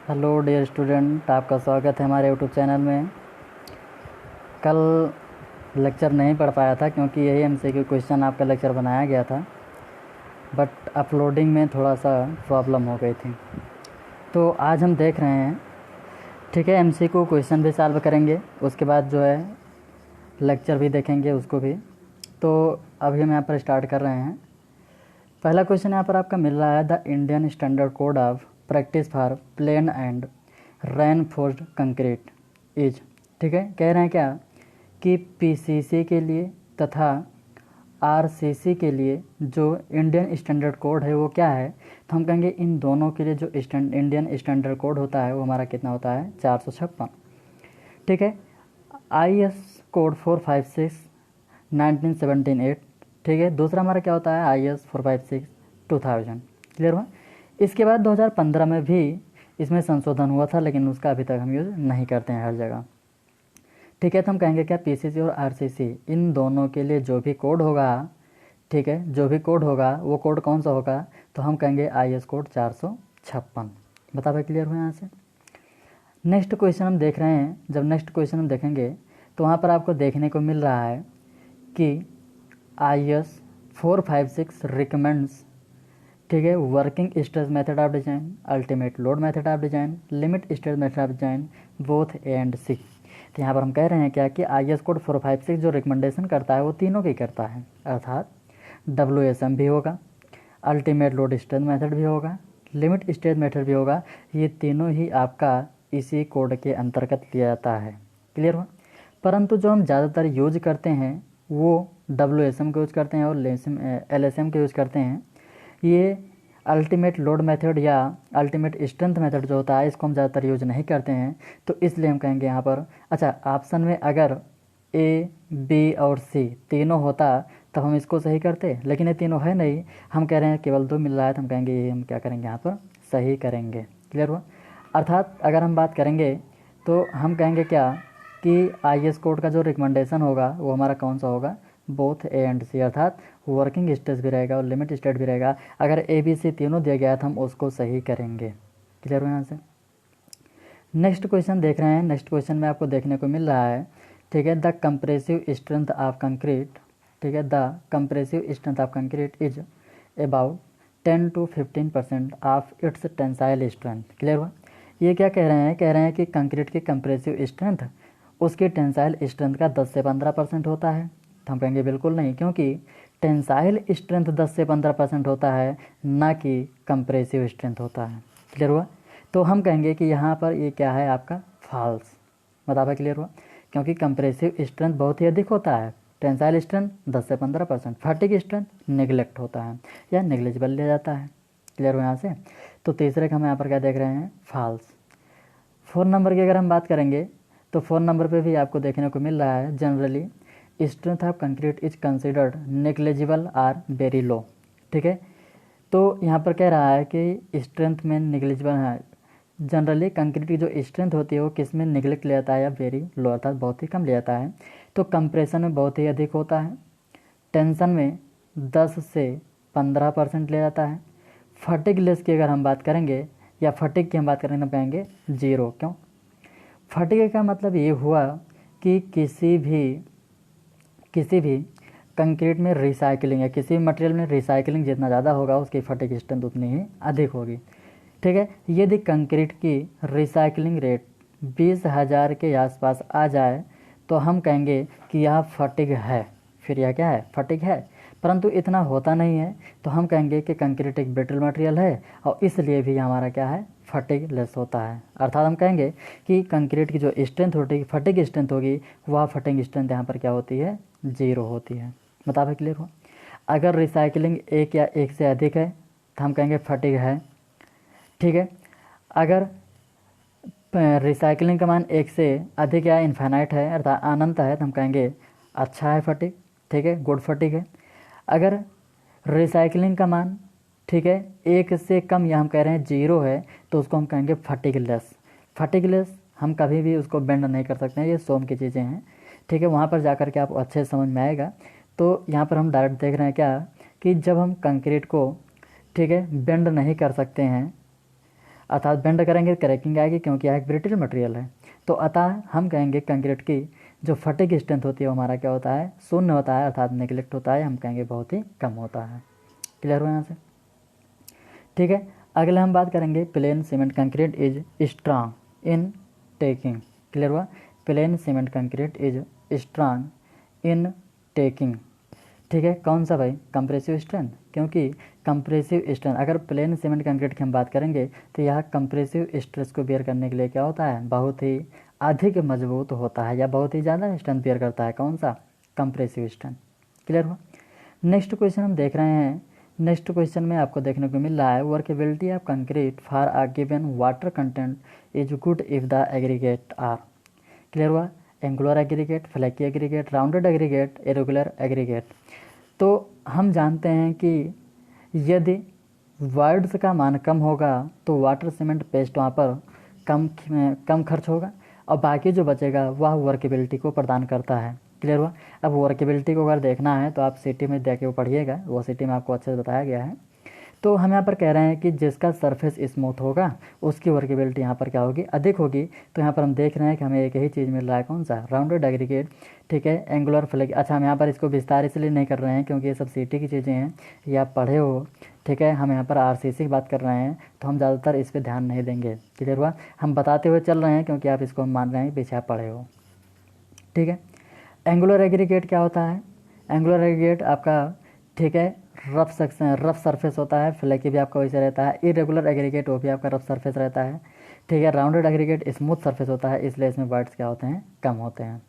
Hello dear student, आपका स्वागत है हमारे यूट्यूब चैनल में। कल लेक्चर नहीं पढ़ पाया था क्योंकि यही एमसीक्यू क्वेश्चन आपका लेक्चर बनाया गया था, बट अपलोडिंग में थोड़ा सा प्रॉब्लम हो गई थी। तो आज हम देख रहे हैं, ठीक है, एमसीक्यू क्वेश्चन भी सॉल्व करेंगे, उसके बाद जो है लेक्चर भी देखेंगे उसको भी। तो अभी हम यहाँ पर स्टार्ट कर रहे हैं। पहला क्वेश्चन यहाँ पर आपका मिल रहा है, the Indian standard code of practice for plain and reinforced concrete is, ठीक है, कह रहे हैं क्या कि पीसीसी के लिए तथा आरसीसी के लिए जो इंडियन स्टैंडर्ड कोड है वो क्या है। तो हम कहेंगे इन दोनों के लिए जो इंडियन स्टैंडर्ड कोड होता है वो हमारा कितना होता है, 456, ठीक है। IS कोड 456 1978, ठीक है। दूसरा हमारा क्या होता है, IS 456 2000, क्लियर हुआ। इसके बाद 2015 में भी इसमें संशोधन हुआ था, लेकिन उसका अभी तक हम यूज़ नहीं करते हैं हर जगह, ठीक है। तो हम कहेंगे क्या, पीसीसी और आरसीसी इन दोनों के लिए जो भी कोड होगा, ठीक है, जो भी कोड होगा वो कोड कौन सा होगा, तो हम कहेंगे IS कोड 456। बता पाए, क्लियर हुआ यहाँ से। नेक्स्ट क्वेश्चन हम देख रहे हैं। जब नेक्स्ट क्वेश्चन हम देखेंगे तो वहाँ पर आपको देखने को मिल रहा है कि IS 456 रिकमेंड्स, ठीक है, working stress method of design, ultimate load method of design, limit stress method of design, both A and C. तो यहाँ पर हम कह रहे हैं क्या कि IS कोड 456 जो रिकमेंडेशन करता है वो तीनों की करता है, अर्थात WSM भी होगा, अल्टीमेट लोड स्ट्रेस मेथड भी होगा, लिमिट स्ट्रेस मेथड भी होगा। ये तीनों ही आपका इसी कोड के अंतर्गत लिया जाता है, क्लियर हुआ। परंतु जो हम ज़्यादातर यूज करते हैं वो WSM का यूज़ करते हैं और LSM का यूज़ करते हैं। ये अल्टीमेट लोड मेथड या अल्टीमेट स्ट्रेंथ मेथड जो होता है इसको हम ज़्यादातर यूज नहीं करते हैं, तो इसलिए हम कहेंगे यहाँ पर, अच्छा, ऑप्शन में अगर A, B और C तीनों होता तो हम इसको सही करते, लेकिन ये तीनों है नहीं, हम कह रहे हैं केवल 2 मिल रहा है, तो हम कहेंगे ये हम क्या करेंगे, यहाँ पर सही करेंगे, क्लियर हुआ। अर्थात अगर हम बात करेंगे तो हम कहेंगे क्या कि IS कोड का जो रिकमेंडेशन होगा वो हमारा कौन सा होगा, बोथ ए एंड सी, अर्थात वर्किंग स्ट्रेस भी रहेगा और लिमिट स्टेट भी रहेगा। अगर ABC तीनों दिया गया है तो हम उसको सही करेंगे, क्लियर हो यहाँ से। नेक्स्ट क्वेश्चन देख रहे हैं। नेक्स्ट क्वेश्चन में आपको देखने को मिल रहा है, ठीक है, the compressive strength of concrete, ठीक है, the compressive strength of concrete is about 10 to 15% of its tensile strength, clear हुआ। ये क्या कह रहे हैं, कह रहे हैं कि कंक्रीट की कंप्रेसिव स्ट्रेंथ उसकी टेंसाइल स्ट्रेंथ का 10 से 15% होता है। तो हम कहेंगे बिल्कुल नहीं, क्योंकि टेंसाइल स्ट्रेंथ 10 से 15% होता है, ना कि कंप्रेसिव स्ट्रेंथ होता है, क्लियर हुआ। तो हम कहेंगे कि यहाँ पर ये क्या है आपका, फॉल्स। बता, क्लियर हुआ, क्योंकि कंप्रेसिव स्ट्रेंथ बहुत ही अधिक होता है, टेंसाइल स्ट्रेंथ 10 से 15%, फटिग स्ट्रेंथ नेग्लेक्ट होता है या नेग्लिजिबल लिया जाता है, क्लियर हुआ यहाँ से। तो तीसरे का हम यहाँ पर क्या देख रहे हैं, फॉल्स। 4 नंबर की अगर हम बात करेंगे तो 4 नंबर पे भी आपको देखने को मिल रहा है, generally strength of concrete is considered negligible or very low, ठीक है। तो यहाँ पर कह रहा है कि स्ट्रेंथ में नेग्लिजिबल है, जनरली कंक्रीट की जो स्ट्रेंथ होती है वो किस में नेग्लेक्ट लिया जाता है या वेरी लो, अर्थात बहुत ही कम लिया जाता है। तो कंप्रेशन में बहुत ही अधिक होता है, टेंशन में 10 से 15% लिया जाता है। फटिग लेस की अगर हम बात करेंगे या फटिग की हम बात करेंगे तो कहेंगे 0। क्यों, फटिग का मतलब ये हुआ कि किसी भी कंक्रीट में रिसाइकलिंग या किसी भी मटेरियल में रिसाइकलिंग जितना ज़्यादा होगा उसकी फटिग स्ट्रेंथ उतनी ही अधिक होगी, ठीक है। यदि कंक्रीट की रिसाइकलिंग रेट 20,000 के आसपास आ जाए तो हम कहेंगे कि यह फटिग है, फिर यह क्या है, फटिग है। परंतु इतना होता नहीं है तो हम कहेंगे कि कंक्रीट एक ब्रिटल मटेरियल है और इसलिए भी हमारा क्या है, फटिग लेस होता है। अर्थात हम कहेंगे कि कंक्रीट की जो स्ट्रेंथ होगी, फटिग स्ट्रेंथ होगी, वह फटिग स्ट्रेंथ यहाँ पर क्या होती है, 0 होती है। बता, क्लियर हो। अगर रिसाइकलिंग 1 या 1 से अधिक है तो हम कहेंगे फटिग है, ठीक है। अगर रिसाइकलिंग का मान 1 से अधिक या इन्फाइनाइट है अर्थात अनंत है तो हम कहेंगे अच्छा है फटिग, ठीक है, गुड फटिग है। अगर रिसाइकलिंग का मान, ठीक है, 1 से कम या हम कह रहे हैं 0 है तो उसको हम कहेंगे फटिग लेस। फटिग लेस हम कभी भी उसको बेंड नहीं कर सकते हैं, ये सोम की चीज़ें हैं, ठीक है। वहाँ पर जा कर के आप अच्छे से समझ में आएगा। तो यहाँ पर हम डायरेक्ट देख रहे हैं क्या कि जब हम कंक्रीट को, ठीक है, बेंड नहीं कर सकते हैं अर्थात बेंड करेंगे क्रैकिंग आएगी, क्योंकि यह एक ब्रिटल मटेरियल है। तो अतः हम कहेंगे कंक्रीट की जो फटिग स्ट्रेंथ होती है वो हमारा क्या होता है, शून्य होता है, अर्थात नेग्लेक्ट होता है, हम कहेंगे बहुत ही कम होता है। क्लियर हुआ यहाँ से? ठीक है, अगले हम बात करेंगे plain cement concrete is strong in taking. Clear हुआ? Plain cement concrete is strong in taking. ठीक है, कौन सा भाई? कंप्रेसिव स्ट्रेंथ, क्योंकि कंप्रेसिव स्ट्रेंथ अगर प्लेन सीमेंट कंक्रीट की हम बात करेंगे तो यह कंप्रेसिव स्ट्रेस को बेयर करने के लिए क्या होता है, बहुत ही अधिक मजबूत होता है, या बहुत ही ज़्यादा स्ट्रेंथ बेयर करता है। कौन सा? Compressive strength. क्लियर हुआ? नेक्स्ट क्वेश्चन हम देख रहे हैं। नेक्स्ट क्वेश्चन में आपको देखने को मिल रहा है workability of concrete for a given water content is good if the aggregate are. Clear हुआ? Angular aggregate, flaky aggregate, rounded aggregate, irregular aggregate. तो हम जानते हैं कि यदि वर्ड्स का मान कम होगा तो वाटर सीमेंट पेस्ट वहाँ पर कम खर्च होगा, और बाकी जो बचेगा वह वर्केबिलिटी को प्रदान करता है। क्लियर हुआ? अब वर्केबिलिटी को अगर देखना है तो आप सिटी में देख के पढ़िएगा, वो सिटी में आपको अच्छे से बताया गया है। तो हम यहाँ पर कह रहे हैं कि जिसका सरफेस स्मूथ होगा उसकी वर्केबिलिटी यहाँ पर क्या होगी, अधिक होगी। तो यहाँ पर हम देख रहे हैं कि हमें एक ही चीज़ मिल रहा है, कौन सा? Rounded aggregate. ठीक है, एंगुलर फ्लैकी। अच्छा, हम यहाँ पर इसको विस्तार इसलिए नहीं कर रहे हैं क्योंकि ये सब सिटी की चीज़ें हैं, ये आप पढ़े हो। ठीक है, हम यहाँ पर आरसीसी की बात कर रहे हैं तो हम ज़्यादातर इस पर ध्यान नहीं देंगे। क्लियर हुआ? हम बताते हुए चल रहे हैं क्योंकि आप इसको मान रहे हैं पीछे आप पढ़े हो। ठीक है, एंगुलर एग्रीगेट क्या होता है? एंगुलर एग्रीगेट आपका, ठीक है, रफ सरफेस होता है। फ्लैकी भी आपका वैसे रहता है। इरेगुलर एग्रीगेट वो भी आपका रफ सरफेस रहता है। ठीक है, राउंडेड एग्रीगेट स्मूथ सरफेस होता है, इसलिए इसमें वर्ड्स क्या होते हैं, कम होते हैं।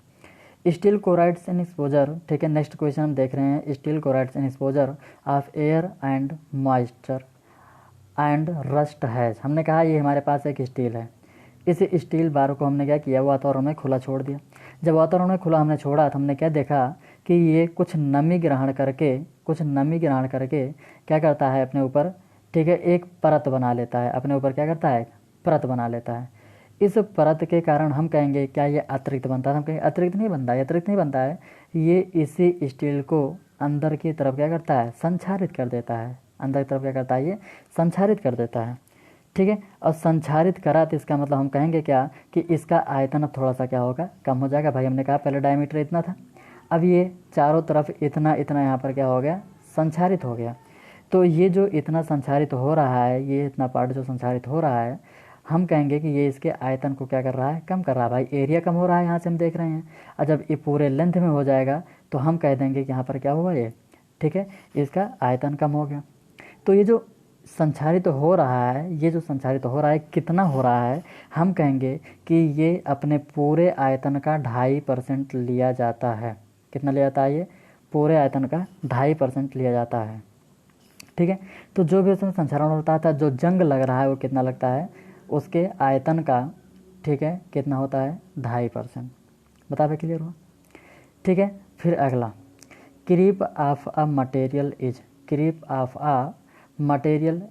स्टील क्लोराइड्स इन एक्सपोजर। ठीक है, नेक्स्ट क्वेश्चन हम देख रहे हैं steel chlorides in exposure of air and moisture and rust has. हमने कहा ये हमारे पास एक स्टील है, इस स्टील बार को हमने क्या किया, वातावरण में खुला छोड़ दिया। जब वातावरण में खुला हमने छोड़ा तो हमने क्या देखा कि ये कुछ नमी ग्रहण करके क्या करता है अपने ऊपर, ठीक है, एक परत बना लेता है अपने ऊपर। क्या करता है? परत बना लेता है। इस परत के कारण हम कहेंगे क्या ये अतिरिक्त बनता है? हम कहेंगे अतिरिक्त नहीं बनता है, ये इसी स्टील को अंदर की तरफ क्या करता है, संचारित कर देता है। अंदर की तरफ क्या करता है, ये संचारित कर देता है। ठीक है, और संचारित करा तो इसका मतलब हम कहेंगे क्या कि इसका आयतन अब थोड़ा सा क्या होगा, कम हो जाएगा। भाई हमने कहा पहले डायमीटर इतना था, अब ये चारों तरफ इतना यहाँ पर क्या हो गया, संचारित हो गया। तो ये जो इतना संचारित हो रहा है, ये इतना पार्ट जो संचारित हो रहा है, हम कहेंगे कि ये इसके आयतन को क्या कर रहा है, कम कर रहा है। भाई एरिया कम हो रहा है, यहाँ से हम देख रहे हैं। और जब ये पूरे लेंथ में हो जाएगा तो हम कह देंगे कि यहाँ पर क्या हुआ ये, ठीक है, इसका आयतन कम हो गया। तो ये जो संचारित हो रहा है, कितना हो रहा है, हम कहेंगे कि ये अपने पूरे आयतन का 2.5% लिया जाता है। कितना लिया जाता है? ये पूरे आयतन का 2.5% लिया जाता है। ठीक है, तो जो भी उसमें संचारण होता था, जो जंग लग रहा है वो कितना लगता है, उसके आयतन का, ठीक है, कितना होता है, 2.5%। बता पे क्लियर हुआ? ठीक है, फिर अगला creep of a material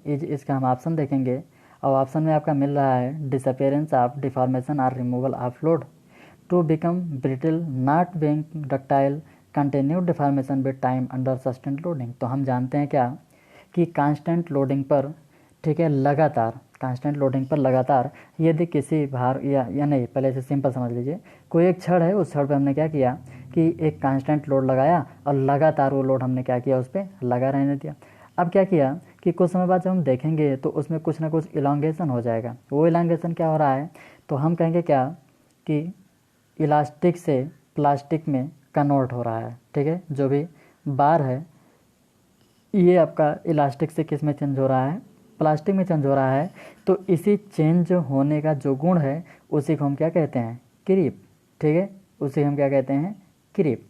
is, इसका हम ऑप्शन देखेंगे। और ऑप्शन में आपका मिल रहा है डिसअपेरेंस ऑफ, डिफॉर्मेशन और removal of load to become brittle, not being ductile, continued deformation with time under sustained loading. तो हम जानते हैं क्या कि कांस्टेंट लोडिंग पर, ठीक है, लगातार यदि किसी भार या नहीं, पहले से सिंपल समझ लीजिए, कोई एक छड़ है, उस छड़ पे हमने क्या किया कि एक कांस्टेंट लोड लगाया और लगातार वो लोड हमने क्या किया, उस पर लगा रहने दिया। अब क्या किया कि कुछ समय बाद जब हम देखेंगे तो उसमें कुछ ना कुछ इलांगेशन हो जाएगा। वो इलांगेशन क्या हो रहा है, तो हम कहेंगे क्या कि इलास्टिक से प्लास्टिक में कन्वर्ट हो रहा है। ठीक है, जो भी बार है ये आपका इलास्टिक से किस में चेंज हो रहा है, प्लास्टिक में चेंज हो रहा है। तो इसी चेंज होने का जो गुण है उसी को हम क्या कहते हैं, क्रीप। ठीक है, उसे हम क्या कहते हैं, क्रीप।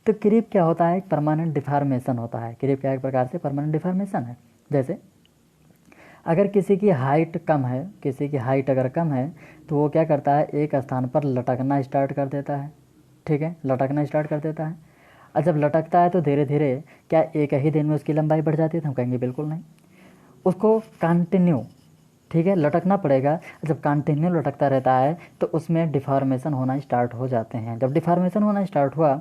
तो क्रीप क्या होता है, एक परमानेंट डिफॉर्मेशन होता है। क्रीप क्या एक प्रकार से परमानेंट डिफॉर्मेशन है। जैसे अगर किसी की हाइट अगर कम है तो वो क्या करता है, एक स्थान पर लटकना स्टार्ट कर देता है। ठीक है, लटकना स्टार्ट कर देता है। और जब लटकता है तो धीरे धीरे क्या एक ही दिन में उसकी लंबाई बढ़ जाती है, तो हम कहेंगे बिल्कुल नहीं, उसको कंटिन्यू, ठीक है, लटकना पड़ेगा। जब कंटिन्यू लटकता रहता है तो उसमें डिफॉर्मेशन होना स्टार्ट हो जाते हैं। जब डिफॉर्मेशन होना स्टार्ट हुआ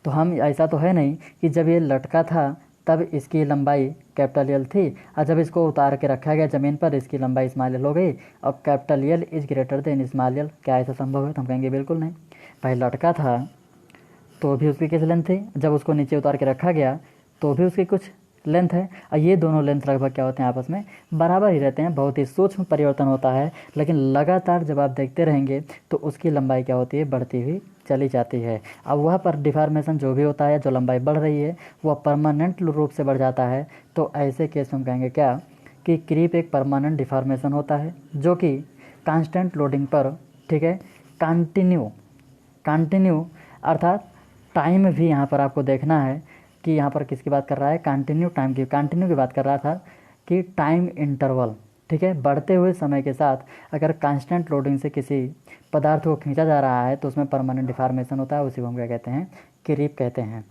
तो हम, ऐसा तो है नहीं कि जब ये लटका था तब इसकी लंबाई कैपिटल एल थी, और जब इसको उतार के रखा गया ज़मीन पर इसकी लंबाई स्मॉल एल हो गई, और capital L is greater than small L. क्या ऐसा संभव है? तो हम कहेंगे बिल्कुल नहीं। भाई लड़का था तो भी उसकी किस लेंथ थी, जब उसको नीचे उतार के रखा गया तो भी उसकी कुछ लेंथ है, और ये दोनों लेंथ लगभग क्या होते हैं, आपस में बराबर ही रहते हैं। बहुत ही सूक्ष्म परिवर्तन होता है, लेकिन लगातार जब आप देखते रहेंगे तो उसकी लंबाई क्या होती है, बढ़ती हुई चली जाती है। अब वह पर डिफॉर्मेशन जो भी होता है, जो लंबाई बढ़ रही है वह परमानेंट रूप से बढ़ जाता है। तो ऐसे केस में हम कहेंगे क्या, कि क्रीप एक परमानेंट डिफॉर्मेशन होता है जो कि कांस्टेंट लोडिंग पर, ठीक है, कंटिन्यू अर्थात टाइम भी यहाँ पर आपको देखना है कि यहाँ पर किसकी बात कर रहा है, कंटिन्यू टाइम की, कंटिन्यू की बात कर रहा था कि टाइम इंटरवल, ठीक है, बढ़ते हुए समय के साथ अगर कांस्टेंट लोडिंग से किसी पदार्थ को खींचा जा रहा है तो उसमें परमानेंट डिफॉर्मेशन होता है, उसी को हम क्या कहते हैं, क्रीप कहते हैं।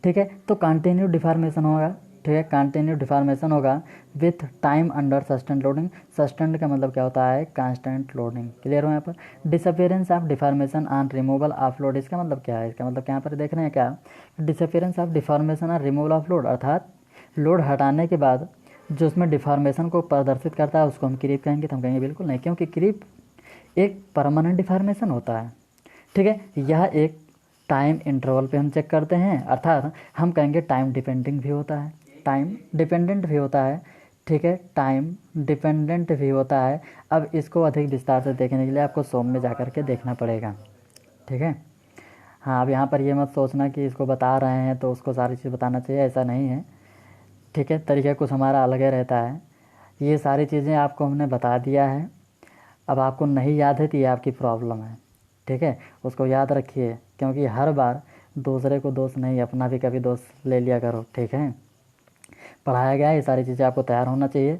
ठीक है, तो कंटिन्यू डिफॉर्मेशन होगा, ठीक है, कंटिन्यू डिफॉर्मेशन होगा with time under sustained loading. Sustained का मतलब क्या होता है, कांस्टेंट लोडिंग। क्लियर हो यहाँ पर। Disappearance of deformation on removal of load, इसका मतलब क्या है, इसका मतलब यहाँ पर देख रहे हैं क्या, disappearance of deformation on removal of load, अर्थात लोड हटाने के बाद जो उसमें डिफॉर्मेशन को प्रदर्शित करता है उसको हम क्रीप कहेंगे। तो हम कहेंगे बिल्कुल नहीं, क्योंकि क्रीप एक परमानेंट डिफॉर्मेशन होता है। ठीक है, यह एक टाइम इंटरवल पे हम चेक करते हैं, अर्थात हम कहेंगे टाइम डिपेंडिंग भी होता है, टाइम डिपेंडेंट भी होता है। ठीक है, टाइम डिपेंडेंट भी होता है। अब इसको अधिक विस्तार से देखने के लिए आपको सोम में जा कर के देखना पड़ेगा। ठीक है, हाँ, अब यहाँ पर ये मत सोचना कि इसको बता रहे हैं तो उसको सारी चीज़ बताना चाहिए, ऐसा नहीं है। ठीक है, तरीका कुछ हमारा अलग ही रहता है। ये सारी चीज़ें आपको हमने बता दिया है, अब आपको नहीं याद है तो ये आपकी प्रॉब्लम है। ठीक है, उसको याद रखिए, क्योंकि हर बार दूसरे को दोष नहीं, अपना भी कभी दोष ले लिया करो। ठीक है, पढ़ाया गया है, ये सारी चीज़ें आपको तैयार होना चाहिए।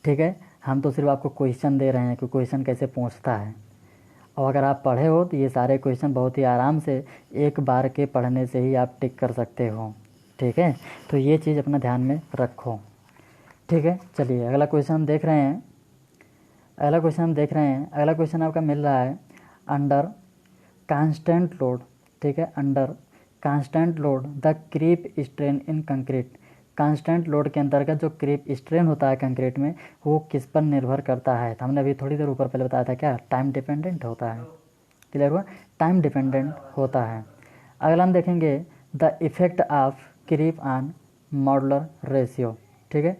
ठीक है, हम तो सिर्फ आपको क्वेश्चन दे रहे हैं कि क्वेश्चन कैसे पूछता है, और अगर आप पढ़े हो तो ये सारे क्वेश्चन बहुत ही आराम से एक बार के पढ़ने से ही आप टिक कर सकते हो। ठीक है, तो ये चीज़ अपना ध्यान में रखो। ठीक है, चलिए अगला क्वेश्चन हम देख रहे हैं। अगला क्वेश्चन आपका मिल रहा है अंडर कांस्टेंट लोड। ठीक है, under constant load the creep strain in concrete. Constant load के अंतर्गत जो क्रीप स्ट्रेन होता है कंक्रीट में वो किस पर निर्भर करता है। तो हमने अभी थोड़ी देर ऊपर पहले बताया था क्या, टाइम डिपेंडेंट होता है। क्लियर हुआ, टाइम डिपेंडेंट होता है। अगला हम देखेंगे the effect of creep on modular ratio. ठीक है,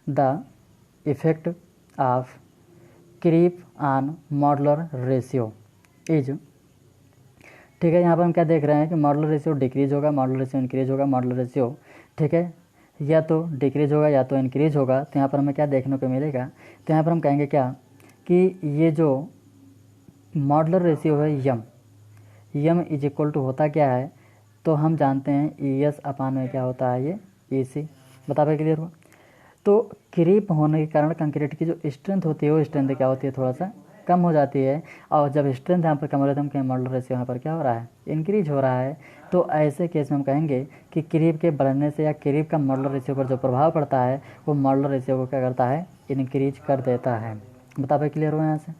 the effect of creep on modular ratio is, ठीक है, यहाँ पर हम क्या देख रहे हैं कि मॉडुलर रेशियो डिक्रीज होगा, मॉडुलर रेशियो इंक्रीज होगा, मॉडुलर रेशियो, ठीक है, या तो डिक्रीज होगा या तो इंक्रीज होगा। तो यहाँ पर हमें क्या देखने को मिलेगा, तो यहाँ पर हम कहेंगे क्या, कि ये जो मॉडुलर रेशियो है यम इज इक्वल टू होता क्या है, तो हम जानते हैं ई एस अपान में क्या होता है, ये ई सी। बता पाए, क्लियर हुआ। तो क्रीप होने के कारण कंक्रीट की जो स्ट्रेंथ होती है वो स्ट्रेंथ क्या होती है, थोड़ा सा कम हो जाती है, और जब स्ट्रेंथ यहाँ पर कम हो रहा है तो हम मॉडुलर रेशियो यहाँ पर क्या हो रहा है, इंक्रीज हो रहा है। तो ऐसे केस में हम कहेंगे कि क्रीप के बढ़ने से या क्रीप का मॉडुलर रेशियो पर जो प्रभाव पड़ता है वो मॉडुलर रेशियो को क्या करता है, इंक्रीज कर देता है। बता पाए, क्लियर हुआ यहाँ से।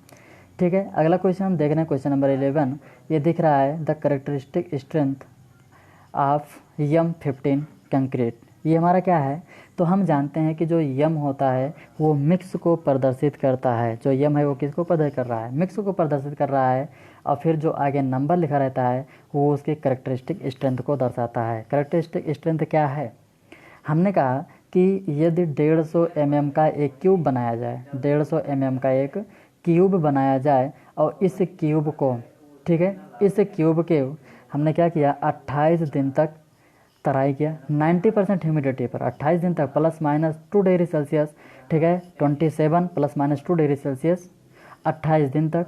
ठीक है, अगला क्वेश्चन हम देख रहे हैं, क्वेश्चन नंबर 11। ये दिख रहा है the characteristic strength of M15 concrete. ये हमारा क्या है, तो हम जानते हैं कि जो यम होता है वो मिक्स को प्रदर्शित करता है। जो यम है वो किसको प्रदर्शित कर रहा है, मिक्स को प्रदर्शित कर रहा है, और फिर जो आगे नंबर लिखा रहता है वो उसके कैरेक्टरिस्टिक स्ट्रेंथ को दर्शाता है। कैरेक्टरिस्टिक स्ट्रेंथ क्या है, हमने कहा कि यदि 150 mm का एक क्यूब बनाया जाए, 150 mm का एक क्यूब बनाया जाए, और इस क्यूब को, ठीक है, इस क्यूब के हमने क्या किया, 28 दिन तक तराई किया 90% ह्यूमिडिटी पर, 28 दिन तक, ±2 डिग्री सेल्सियस। ठीक है, 27 ±2 डिग्री सेल्सियस, 28 दिन तक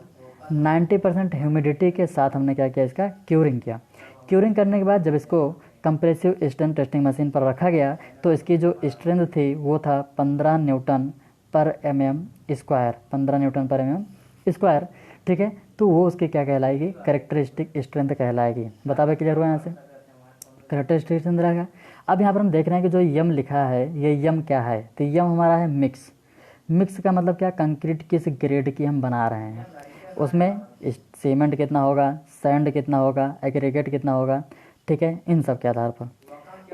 90% ह्यूमिडिटी के साथ हमने क्या किया, इसका क्यूरिंग किया। क्यूरिंग करने के बाद जब इसको कंप्रेसिव स्ट्रेंथ टेस्टिंग मशीन पर रखा गया तो इसकी जो स्ट्रेंथ थी वो था 15 न्यूटन पर mm², 15 न्यूटन पर mm²। ठीक है, तो वो उसकी क्या कहलाएगी, कैरेक्टरिस्टिक स्ट्रेंथ कहलाएगी। बता भाई, क्लियर हुआ यहाँ से, कैरेक्टरिस्टिक स्ट्रेंथ रहेगा। अब यहाँ पर हम देख रहे हैं कि जो यम लिखा है ये यम क्या है, तो यम हमारा है मिक्स। मिक्स का मतलब क्या, कंक्रीट किस ग्रेड की हम बना रहे हैं, उसमें सीमेंट कितना होगा, सैंड कितना होगा, एग्रीगेट कितना होगा। ठीक है, इन सब के आधार पर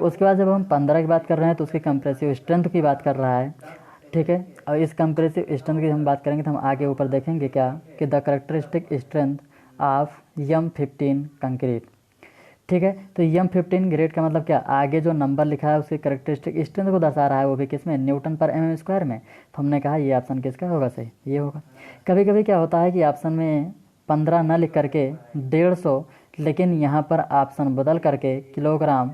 उसके बाद जब हम 15 की बात कर रहे हैं तो उसकी कंप्रेसिव स्ट्रेंथ की बात कर रहा है, ठीक है। और इस कंप्रेसिव स्ट्रेंथ की हम बात करेंगे तो हम आगे ऊपर देखेंगे क्या कि the characteristic strength of M15 concrete, ठीक है। तो M15 ग्रेड का मतलब क्या, आगे जो नंबर लिखा है उसकी करेक्टरिस्टिक स्ट्रेंथ को दर्शा रहा है, वो भी किस में, न्यूटन पर mm स्क्वायर में। तो हमने कहा ये ऑप्शन किसका होगा सही, ये होगा। कभी कभी क्या होता है कि ऑप्शन में 15 न लिख करके 150, लेकिन यहाँ पर ऑप्शन बदल करके किलोग्राम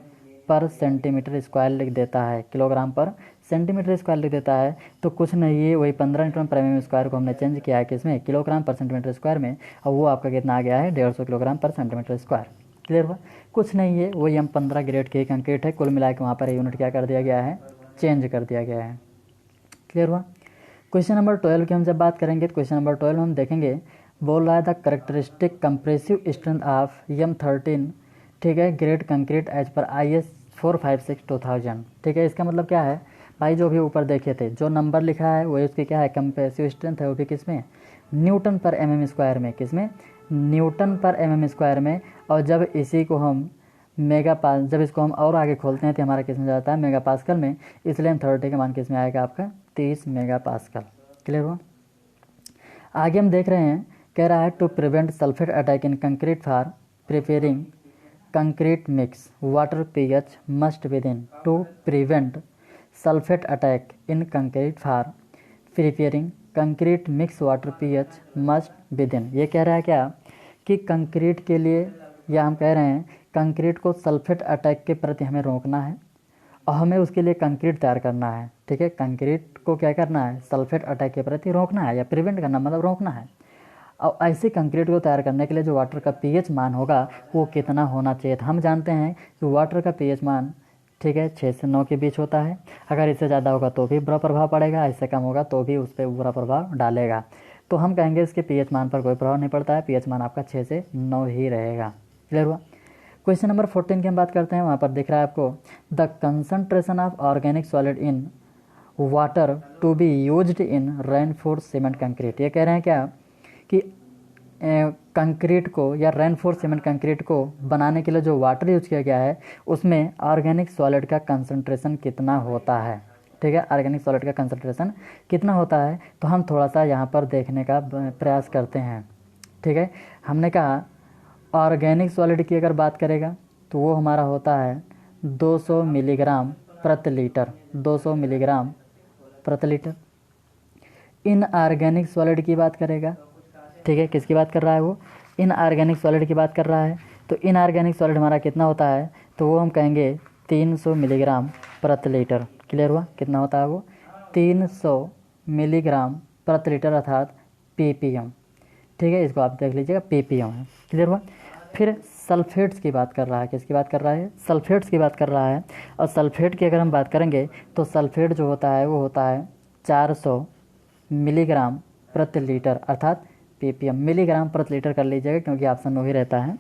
पर सेंटीमीटर स्क्वायर लिख देता है, किलोग्राम पर सेंटीमीटर स्क्वायर लिख देता है। तो कुछ नहीं है, वही 15 न्यूटन पर mm स्क्वायर को हमने चेंज किया है किसमें, किलोग्राम पर सेंटीमीटर स्क्वायर में, और वो आपका कितना आ गया है 150 किलोग्राम पर सेंटीमीटर स्क्वायर। क्लियर हुआ। कुछ नहीं है, वही M15 ग्रेड के कंक्रीट है, कुल मिला के वहाँ पर यूनिट क्या कर दिया गया है, चेंज कर दिया गया है। क्लियर हुआ। क्वेश्चन नंबर 12 की हम जब बात करेंगे तो क्वेश्चन नंबर 12 में हम देखेंगे, बोल रहा है the characteristic compressive strength of M13, ठीक है, ग्रेड कंक्रीट एज पर IS 456/2000, ठीक है। इसका मतलब क्या है भाई, जो भी ऊपर देखे थे जो नंबर लिखा है वही उसकी क्या है, कंप्रेसिव स्ट्रेंथ है, वो भी किसमें, न्यूटन पर mm स्क्वायर में, किसमें, न्यूटन पर mm स्क्वायर में। और जब इसी को हम जब इसको हम और आगे खोलते हैं तो हमारा किस में जाता है, मेगा पास्कल में, इसलिए M30 का मान किस में आएगा आपका 30 मेगा पास्कल। क्लियर हुआ। आगे हम देख रहे हैं, कह रहा है to prevent sulphate attack in concrete for preparing concrete mix water pH must within, to prevent sulphate attack in concrete for preparing concrete mix water pH must within. ये कह रहा है क्या कि कंक्रीट के लिए, या हम कह रहे हैं कंक्रीट को सल्फेट अटैक के प्रति हमें रोकना है और हमें उसके लिए कंक्रीट तैयार करना है, ठीक है। कंक्रीट को क्या करना है, सल्फेट अटैक के प्रति रोकना है, या प्रिवेंट करना मतलब रोकना है। और ऐसे कंक्रीट को तैयार करने के लिए जो वाटर का pH मान होगा वो कितना होना चाहिए। हम जानते हैं कि वाटर का pH मान, ठीक है, 6 से 9 के बीच होता है। अगर इससे ज़्यादा होगा तो भी बुरा प्रभाव पड़ेगा, इससे कम होगा तो भी उस पर बुरा प्रभाव डालेगा। तो हम कहेंगे इसके pH मान पर कोई प्रभाव नहीं पड़ता है, pH मान आपका 6 से 9 ही रहेगा। क्लियर हुआ। क्वेश्चन नंबर 14 की हम बात करते हैं, वहाँ पर दिख रहा है आपको, the concentration of organic solid in water to be used in reinforce cement concrete. ये कह रहे हैं क्या कि कंक्रीट को या रेनफोर्स सीमेंट कंक्रीट को बनाने के लिए जो वाटर यूज किया गया है उसमें ऑर्गेनिक सॉलिड का कंसंट्रेशन कितना होता है, ठीक है, ऑर्गेनिक सॉलिड का कंसंट्रेशन कितना होता है। तो हम थोड़ा सा यहाँ पर देखने का प्रयास करते हैं, ठीक है। हमने कहा ऑर्गेनिक सॉलिड की अगर बात करेगा तो वो हमारा होता है 200 मिलीग्राम प्रति लीटर, 200 मिलीग्राम प्रति लीटर। इनऑर्गेनिक सॉलिड की बात करेगा, ठीक है, किसकी बात कर रहा है वो, इनऑर्गेनिक सॉलिड की बात कर रहा है। तो इनऑर्गेनिक सॉलिड हमारा कितना होता है, तो वो हम कहेंगे 300 मिलीग्राम प्रति लीटर। क्लियर हुआ। कितना होता है वो, 300 मिलीग्राम प्रति लीटर अर्थात ppm, ठीक है, इसको आप देख लीजिएगा ppm है। क्लियर हुआ। फिर सल्फेट्स की बात कर रहा है, किसकी बात कर रहा है, सल्फेट्स की बात कर रहा है। और सल्फेट की अगर हम बात करेंगे तो सल्फेट जो होता है वो होता है 400 मिलीग्राम प्रति लीटर अर्थात ppm, मिलीग्राम प्रति लीटर कर लीजिएगा क्योंकि ऑप्शन वही रहता है।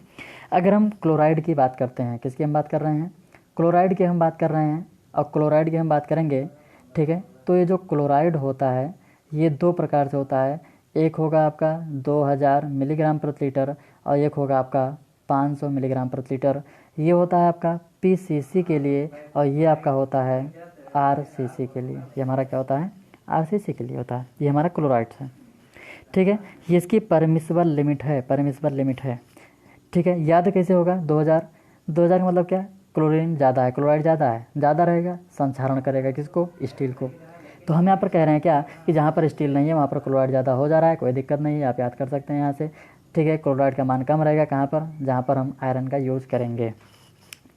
अगर हम क्लोराइड की बात करते हैं, किसकी हम बात कर रहे हैं, क्लोराइड की हम बात कर रहे हैं, और क्लोराइड की हम बात करेंगे, ठीक है। तो ये जो क्लोराइड होता है ये 2 प्रकार से होता है, एक होगा आपका 2000 मिलीग्राम प्रति लीटर और एक होगा आपका 500 मिलीग्राम प्रति लीटर। ये होता है आपका PCC के लिए और ये आपका होता है RCC के लिए। ये हमारा क्या होता है, RCC के लिए होता है। ये हमारा क्लोराइड है, ठीक है। ये इसकी परमिसिबल लिमिट है, परमिसिबल लिमिट है, ठीक है। याद कैसे होगा, 2000 का मतलब क्या, क्लोरीन ज़्यादा है, क्लोराइड ज़्यादा है, ज़्यादा रहेगा संक्षारण करेगा किसको, स्टील को। तो हम यहाँ पर कह रहे हैं क्या कि जहाँ पर स्टील नहीं है वहाँ पर क्लोराइड ज़्यादा हो जा रहा है, कोई दिक्कत नहीं है, आप याद कर सकते हैं यहाँ से, ठीक है। क्लोराइड का मान कम रहेगा कहाँ पर, जहाँ पर हम आयरन का यूज़ करेंगे,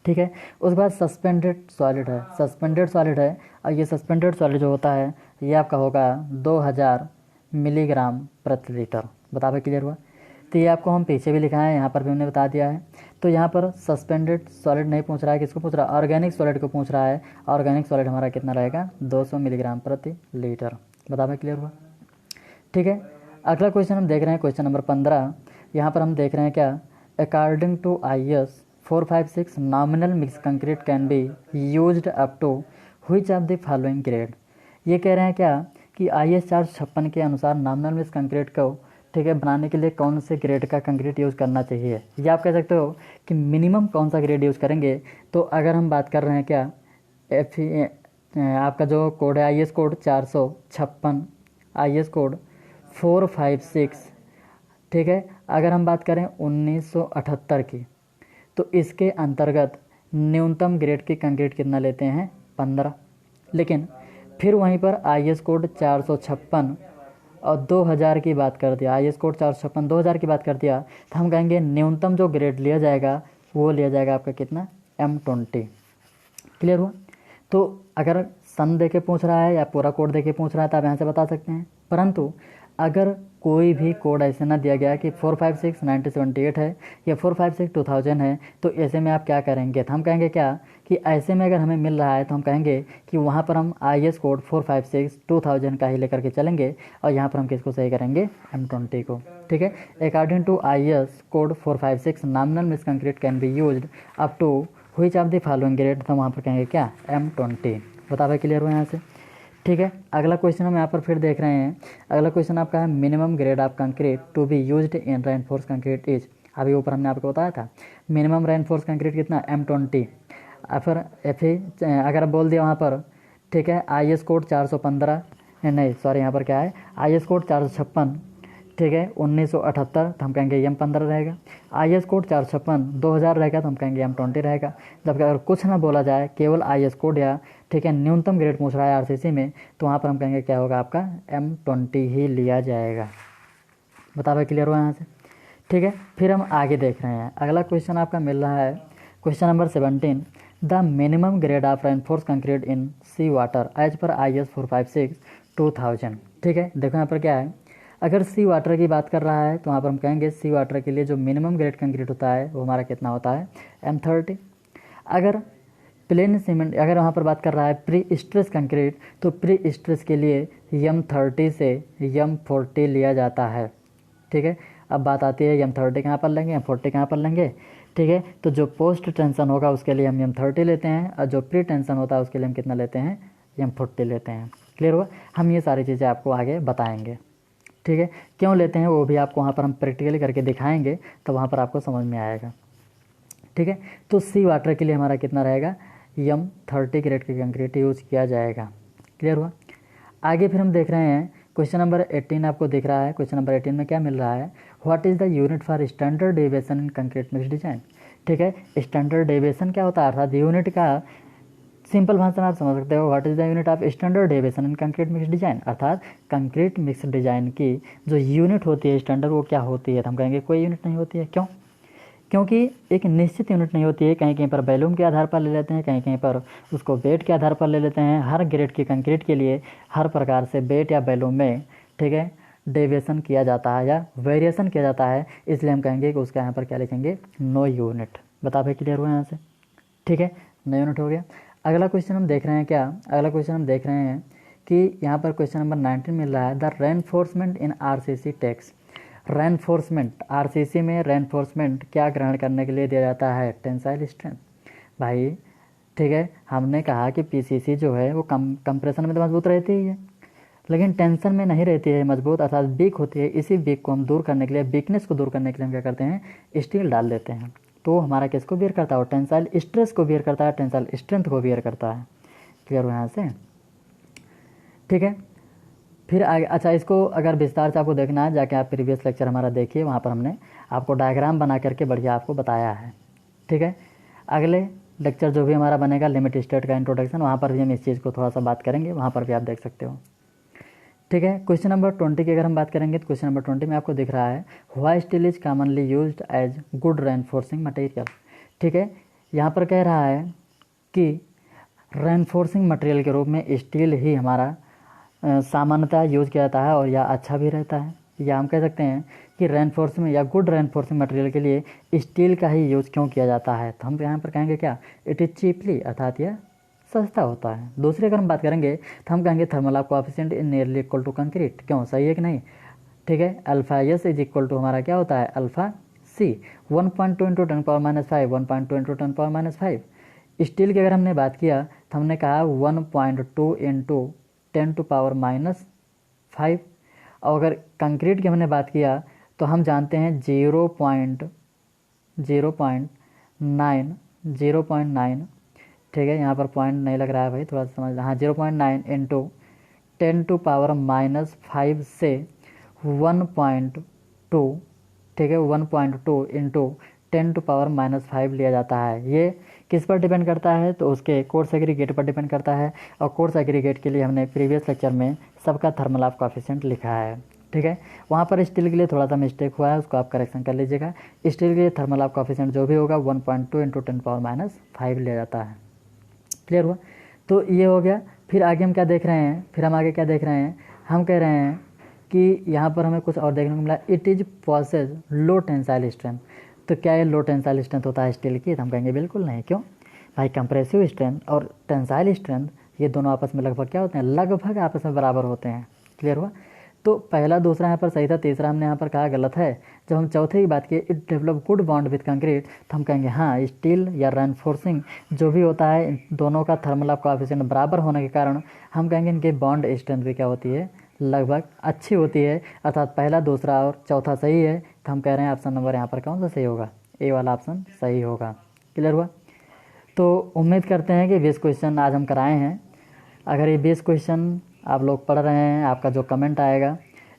ठीक है। उसके बाद सस्पेंडेड सॉलिड है, सस्पेंडेड सॉलिड है, और ये सस्पेंडेड सॉलिड जो होता है ये आपका होगा 2000 मिलीग्राम प्रति लीटर। बता भाई, क्लियर हुआ। तो ये आपको हम पीछे भी लिखा है, यहाँ पर भी हमने बता दिया है। तो यहाँ पर सस्पेंडेड सॉलिड नहीं पूछ रहा है, किसको पूछ रहा है, ऑर्गेनिक सॉलिड को पूछ रहा है। ऑर्गेनिक सॉलिड हमारा कितना रहेगा, 200 मिलीग्राम प्रति लीटर। बता भाई, क्लियर हुआ, ठीक है। अगला क्वेश्चन हम देख रहे हैं, क्वेश्चन नंबर 15। यहाँ पर हम देख रहे हैं क्या, according to IS 456 nominal mix concrete can be used up to which of the following grade. ये कह रहे हैं क्या कि IS 456 के अनुसार नॉमिनल मिक्स कंक्रीट को ठीक है, बनाने के लिए कौन से ग्रेड का कंक्रीट यूज़ करना चाहिए, या आप कह सकते हो कि मिनिमम कौन सा ग्रेड यूज़ करेंगे। तो अगर हम बात कर रहे हैं क्या, आपका जो कोड है IS कोड 456, IS कोड 456, ठीक है। अगर हम बात करें 1978 की, तो इसके अंतर्गत न्यूनतम ग्रेड की कंक्रीट कितना लेते हैं, 15। लेकिन फिर वहीं पर IS कोड 456 और 2000 की बात कर दिया, IS कोड 456 2000 की बात कर दिया, तो हम कहेंगे न्यूनतम जो ग्रेड लिया जाएगा वो लिया जाएगा आपका कितना, M20। क्लियर हुआ। तो अगर सन दे के पूछ रहा है या पूरा कोड दे के पूछ रहा है तो आप यहाँ से बता सकते हैं। परंतु अगर कोई भी कोड ऐसे ना दिया गया कि 456 1978 है या 456 2000 है, तो ऐसे में आप क्या करेंगे, तो हम कहेंगे क्या कि ऐसे में अगर हमें मिल रहा है तो हम कहेंगे कि वहाँ पर हम IS कोड 456 2000 का ही लेकर के चलेंगे और यहाँ पर हम किसको सही करेंगे, M20 को। ठीक है, according to IS code 456 nominal mix concrete can be used up to which of the following grade, तो वहाँ पर कहेंगे क्या, M20। बता भाई, क्लियर हुआ यहाँ से। ठीक है, अगला क्वेश्चन हम यहाँ पर फिर देख रहे हैं। अगला क्वेश्चन आपका है minimum grade of concrete to be used in reinforce concrete is, अभी ऊपर हमने आपको बताया था मिनिमम रेनफोर्स कंक्रीट कितना, M20। फिर अगर आप बोल दिया वहाँ पर, ठीक है, IS कोड 415, नहीं सॉरी, यहाँ पर क्या है, IS कोड 456, ठीक है, 1978, तो हम कहेंगे M15 रहेगा। IS कोड 456 2000 रहेगा तो हम कहेंगे M20 रहेगा। जबकि अगर कुछ ना बोला जाए, केवल IS कोड या ठीक है न्यूनतम ग्रेड पूछ रहा है RCC में, तो वहाँ पर हम कहेंगे क्या होगा, आपका M20 ही लिया जाएगा। बता भाई, क्लियर हुआ यहाँ से। ठीक है, फिर हम आगे देख रहे हैं। अगला क्वेश्चन आपका मिल रहा है question number 17, the minimum grade of reinforce concrete in sea water as पर IS 456 2000। ठीक है, देखो यहाँ पर क्या है, अगर सी वाटर की बात कर रहा है तो वहाँ पर हम कहेंगे सी वाटर के लिए जो मिनिमम ग्रेड कंक्रीट होता है वो हमारा कितना होता है, M30। अगर प्लेन सीमेंट, अगर वहाँ पर बात कर रहा है प्री स्ट्रेस कंक्रीट, तो प्री स्ट्रेस के लिए M30 से M40 लिया जाता है। ठीक है, अब बात आती है M30 कहाँ पर लेंगे, M40 कहाँ पर लेंगे। ठीक है, तो जो पोस्ट टेंशन होगा उसके लिए हम M30 लेते हैं और जो प्री टेंशन होता है उसके लिए हम कितना लेते हैं, M40 लेते हैं। क्लियर हुआ। हम ये सारी चीज़ें आपको आगे बताएंगे। ठीक है, क्यों लेते हैं वो भी आपको वहाँ पर हम प्रैक्टिकली करके दिखाएंगे, तो वहाँ पर आपको समझ में आएगा। ठीक है, तो सी वाटर के लिए हमारा कितना रहेगा, M30 ग्रेड की कंक्रीट यूज़ किया जाएगा। क्लियर हुआ। आगे फिर हम देख रहे हैं क्वेश्चन नंबर 18 आपको दिख रहा है। क्वेश्चन नंबर 18 में क्या मिल रहा है, what is the unit for standard deviation in concrete mix design. ठीक है, स्टैंडर्ड डेविएशन क्या होता है, अर्थात यूनिट का सिंपल भाषा में आप समझ सकते हो, what is the unit of standard deviation in concrete mix design, अर्थात कंक्रीट मिक्स डिजाइन की जो यूनिट होती है स्टैंडर्ड, वो क्या होती है। तो हम कहेंगे कोई यूनिट नहीं होती है। क्यों, क्योंकि एक निश्चित यूनिट नहीं होती है, कहीं कहीं पर वैल्यूम के आधार पर ले लेते हैं, कहीं कहीं पर उसको वेट के आधार पर ले लेते हैं। हर ग्रेड की कंक्रीट के लिए हर प्रकार से वेट या वैल्यूम में, ठीक है, डेविएशन किया जाता है या वेरिएशन किया जाता है, इसलिए हम कहेंगे कि उसका यहाँ पर क्या लिखेंगे, नो यूनिट। बता भाई, क्लियर हुआ यहाँ से। ठीक है, नो यूनिट हो गया। अगला क्वेश्चन हम देख रहे हैं क्या, अगला क्वेश्चन हम देख रहे हैं कि यहाँ पर क्वेश्चन नंबर 19 मिल रहा है, the reinforcement in RCC tax. Reinforcement, RCC में रेनफोर्समेंट क्या ग्रहण करने के लिए दिया जाता है, टेंसाइल स्ट्रेंथ। भाई ठीक है, हमने कहा कि PCC जो है वो कंप्रेशन में तो मजबूत रहती ही है, लेकिन टेंशन में नहीं रहती है मजबूत, अर्थात वीक होती है। इसी वीक को हम दूर करने के लिए, वीकनेस को दूर करने के लिए हम क्या करते हैं, स्टील डाल देते हैं। तो हमारा किसको बियर करता है, टेंसाइल स्ट्रेस को बियर करता है, टेंसाइल स्ट्रेंथ को बियर करता है। क्लियर हो यहाँ से। ठीक है, फिर आगे, अच्छा इसको अगर विस्तार से आपको देखना है, जाके आप प्रीवियस लेक्चर हमारा देखिए, वहाँ पर हमने आपको डायग्राम बना करके बढ़िया आपको बताया है। ठीक है, अगले लेक्चर जो भी हमारा बनेगा लिमिट स्टेट का इंट्रोडक्शन, वहाँ पर भी हम इस चीज़ को थोड़ा सा बात करेंगे, वहाँ पर भी आप देख सकते हो। ठीक है, क्वेश्चन नंबर 20 की अगर हम बात करेंगे तो क्वेश्चन नंबर 20 में आपको दिख रहा है, why steel is commonly used as good reinforcing material. ठीक है, यहाँ पर कह रहा है कि रेनफोर्सिंग मटेरियल के रूप में स्टील ही हमारा सामान्यतः यूज़ किया जाता है और यह अच्छा भी रहता है। या हम कह सकते हैं कि रेनफोर्सिंग या गुड रेनफोर्सिंग मटेरियल के लिए स्टील का ही यूज़ क्यों किया जाता है, तो हम यहाँ पर कहेंगे क्या, इट इज़ चीपली, अर्थात यह सस्ता होता है। दूसरी अगर हम बात करेंगे तो हम कहेंगे thermal of coefficient is nearly equal to concrete. क्यों, सही है कि नहीं। ठीक है, alpha S is equal to हमारा क्या होता है, alpha C. 1.2 into 10⁻⁵, 1.2 into 10⁻⁵। Steel की अगर हमने बात किया तो हमने कहा 1.2 इंटू 10⁻⁵, और अगर कंक्रीट की हमने बात किया तो हम जानते हैं 0.9, ठीक है, यहाँ पर पॉइंट नहीं लग रहा है भाई, थोड़ा सा समझ, हाँ 0.9 इंटू 10⁵ से 1.2, ठीक है, 1.2 इंटू 10⁻⁵ लिया जाता है। ये किस पर डिपेंड करता है, तो उसके कोर्स एग्रीगेट पर डिपेंड करता है। और कोर्स एग्रीगेट के लिए हमने प्रीवियस लेक्चर में सबका थर्मल ऑफ कोएफिशिएंट लिखा है, ठीक है। वहाँ पर स्टील के लिए थोड़ा सा मिस्टेक हुआ है, उसको आप करेक्शन कर लीजिएगा। स्टील के लिए थर्मल ऑफ कोएफिशिएंट जो भी होगा 1.2 इंटू 10⁻⁵ लिया जाता है। क्लियर हुआ? तो ये हो गया। फिर आगे हम क्या देख रहे हैं, फिर हम आगे क्या देख रहे हैं, हम कह रहे हैं कि यहाँ पर हमें कुछ और देखने को मिला, it is possesses low tensile strength. तो क्या ये लो टेंसाइल स्ट्रेंथ होता है स्टील की? तो हम कहेंगे बिल्कुल नहीं। क्यों भाई? कंप्रेसिव स्ट्रेंथ और टेंसाइल स्ट्रेंथ ये दोनों आपस में लगभग क्या होते हैं, लगभग आपस में बराबर होते हैं। क्लियर हुआ? तो पहला दूसरा यहाँ पर सही था, तीसरा हमने यहाँ पर कहा गलत है। जब हम चौथे की बात की, it develop good bond with concrete, तो हम कहेंगे हाँ, स्टील या रेनफोर्सिंग जो भी होता है, इन दोनों का थर्मल ऑफ कोएफिशिएंट बराबर होने के कारण हम कहेंगे इनकी बॉन्ड स्ट्रेंथ भी क्या होती है, लगभग अच्छी होती है। अर्थात पहला दूसरा और चौथा सही है। तो हम कह रहे हैं ऑप्शन नंबर यहाँ पर कौन सा सही होगा, ए वाला ऑप्शन सही होगा। क्लियर हुआ? तो उम्मीद करते हैं कि 20 क्वेश्चन आज हम कराए हैं। अगर ये 20 क्वेश्चन आप लोग पढ़ रहे हैं, आपका जो कमेंट आएगा,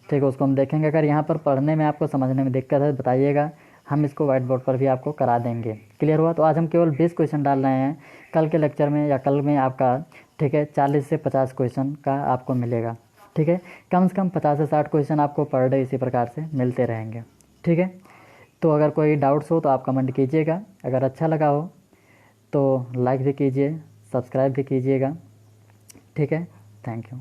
ठीक है, उसको हम देखेंगे। अगर यहाँ पर पढ़ने में आपको समझने में दिक्कत है बताइएगा, हम इसको व्हाइट बोर्ड पर भी आपको करा देंगे। क्लियर हुआ? तो आज हम केवल 20 क्वेश्चन डाल रहे हैं। कल के लेक्चर में या कल में आपका, ठीक है, 40 से 50 क्वेश्चन का आपको मिलेगा। ठीक है, कम से कम 50 से 60 क्वेश्चन आपको पर डे इसी प्रकार से मिलते रहेंगे। ठीक है, तो अगर कोई डाउट्स हो तो आप कमेंट कीजिएगा। अगर अच्छा लगा हो तो लाइक भी कीजिए, सब्सक्राइब भी कीजिएगा। ठीक है, थैंक यू।